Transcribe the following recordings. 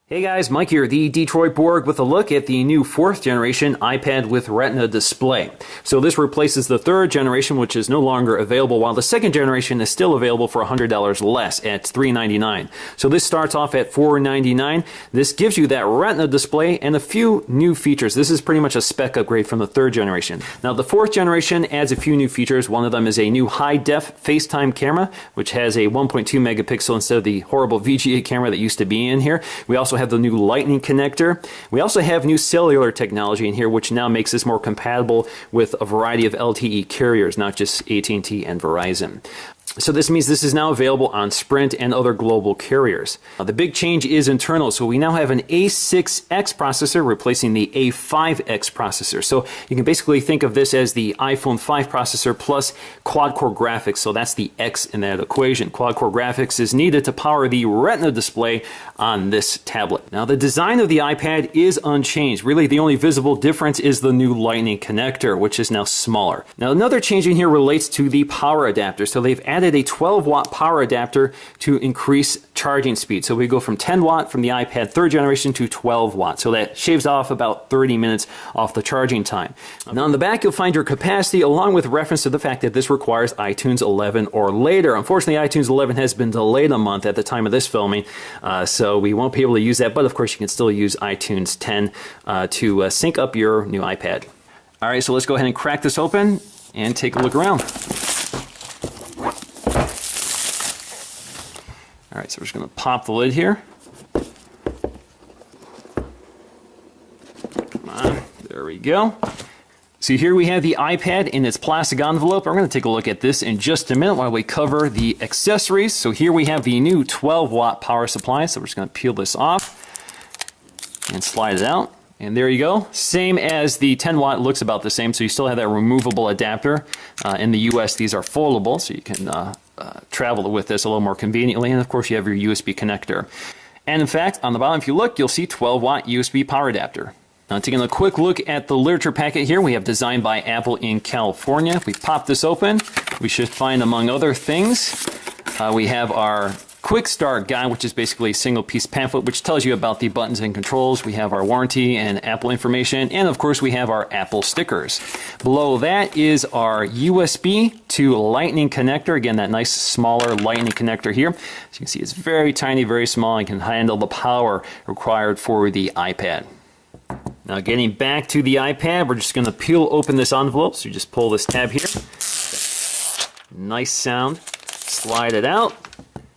Hey guys, Mike here, the Detroit Borg, with a look at the new 4th generation iPad with Retina display. So this replaces the 3rd generation, which is no longer available, while the 2nd generation is still available for $100 less at $399. So this starts off at $499. This gives you that Retina display and a few new features. This is pretty much a spec upgrade from the 3rd generation. Now the 4th generation adds a few new features. One of them is a new high-def FaceTime camera, which has a 1.2 megapixel instead of the horrible VGA camera that used to be in here. We also have the new Lightning connector. We also have new cellular technology in here, which now makes this more compatible with a variety of LTE carriers, not just AT&T and Verizon. So this means this is now available on Sprint and other global carriers. The big change is internal, so we now have an A6X processor replacing the A5X processor. So you can basically think of this as the iPhone 5 processor plus quad-core graphics, so that's the X in that equation. Quad-core graphics is needed to power the Retina display on this tablet. Now the design of the iPad is unchanged. Really the only visible difference is the new Lightning connector, which is now smaller. Now another change in here relates to the power adapter. So they've added a 12-watt power adapter to increase charging speed. So we go from 10 watt from the iPad 3rd generation to 12 watt. So that shaves off about 30 minutes off the charging time. Now on the back you'll find your capacity along with reference to the fact that this requires iTunes 11 or later. Unfortunately iTunes 11 has been delayed a month at the time of this filming, so we won't be able to use that, but of course you can still use iTunes 10 to sync up your new iPad. Alright, so let's go ahead and crack this open and take a look around. Alright, so we're just going to pop the lid here. Come on, there we go. So here we have the iPad in its plastic envelope. We're going to take a look at this in just a minute while we cover the accessories. So here we have the new 12-watt power supply. So we're just going to peel this off and slide it out. And there you go. Same as the 10-watt, looks about the same. So you still have that removable adapter. In the US, these are foldable, so you can travel with this a little more conveniently. And of course, you have your USB connector. And in fact, on the bottom, if you look, you'll see 12-watt USB power adapter. Now, taking a quick look at the literature packet here, we have designed by Apple in California. If we pop this open, we should find, among other things, we have our Quick Start Guide, which is basically a single piece pamphlet which tells you about the buttons and controls. We have our warranty and Apple information, and of course we have our Apple stickers. Below that is our USB to Lightning connector. Again, that nice smaller Lightning connector here. As you can see, it's very tiny, very small, and can handle the power required for the iPad. Now getting back to the iPad, we're just going to peel open this envelope. So you just pull this tab here. Nice sound. Slide it out.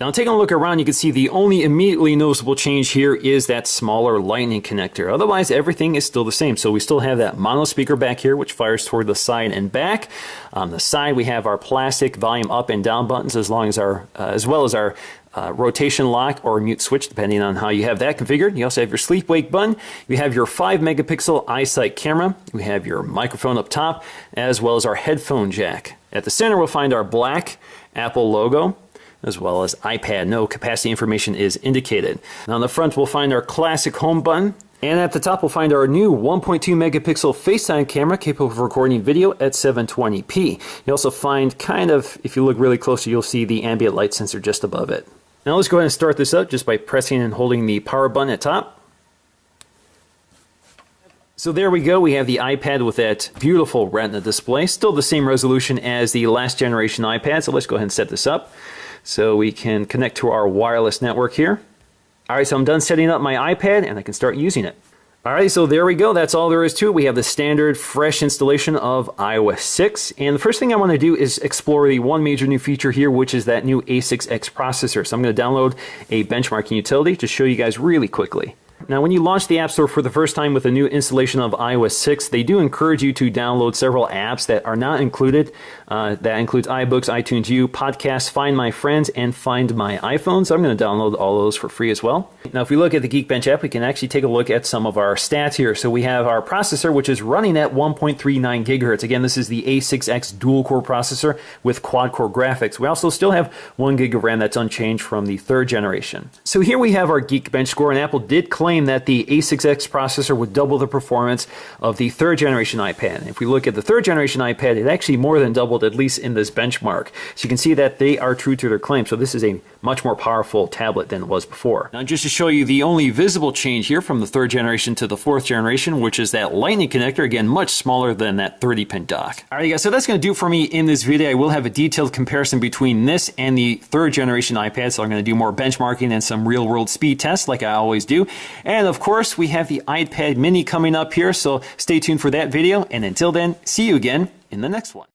Now taking a look around, you can see the only immediately noticeable change here is that smaller Lightning connector. Otherwise, everything is still the same. So we still have that mono speaker back here, which fires toward the side and back. On the side, we have our plastic volume up and down buttons, as well as our rotation lock or mute switch, depending on how you have that configured. You also have your sleep wake button. You have your 5 megapixel iSight camera. We have your microphone up top, as well as our headphone jack. At the center, we'll find our black Apple logo, as well as iPad. No capacity information is indicated. Now on the front, we'll find our classic home button. And at the top, we'll find our new 1.2 megapixel FaceTime camera capable of recording video at 720p. You also find if you look really closely, you'll see the ambient light sensor just above it. Now let's go ahead and start this up just by pressing and holding the power button at top. So there we go, we have the iPad with that beautiful Retina display. Still the same resolution as the last generation iPad, so let's go ahead and set this up so we can connect to our wireless network here. Alright, so I'm done setting up my iPad and I can start using it. Alright, so there we go. That's all there is to it. We have the standard fresh installation of iOS 6. And the first thing I want to do is explore the one major new feature here, which is that new A6X processor. So I'm going to download a benchmarking utility to show you guys really quickly. Now, when you launch the App Store for the first time with a new installation of iOS 6, they do encourage you to download several apps that are not included. That includes iBooks, iTunes U, Podcasts, Find My Friends, and Find My iPhone. So I'm going to download all those for free as well. Now, if we look at the Geekbench app, we can actually take a look at some of our stats here. So we have our processor, which is running at 1.39 gigahertz. Again, this is the A6X dual-core processor with quad-core graphics. We also still have 1 gig of RAM that's unchanged from the 3rd generation. So here we have our Geekbench score, and Apple did claim claim that the A6X processor would double the performance of the third generation iPad. If we look at the third generation iPad, it actually more than doubled, at least in this benchmark. So you can see that they are true to their claim. So this is a much more powerful tablet than it was before. Now, just to show you the only visible change here from the third generation to the fourth generation, which is that Lightning connector, again, much smaller than that 30-pin dock. All right, guys, so that's going to do for me in this video. I will have a detailed comparison between this and the third generation iPad, so I'm going to do more benchmarking and some real-world speed tests like I always do. And of course, we have the iPad mini coming up here, so stay tuned for that video. And until then, see you again in the next one.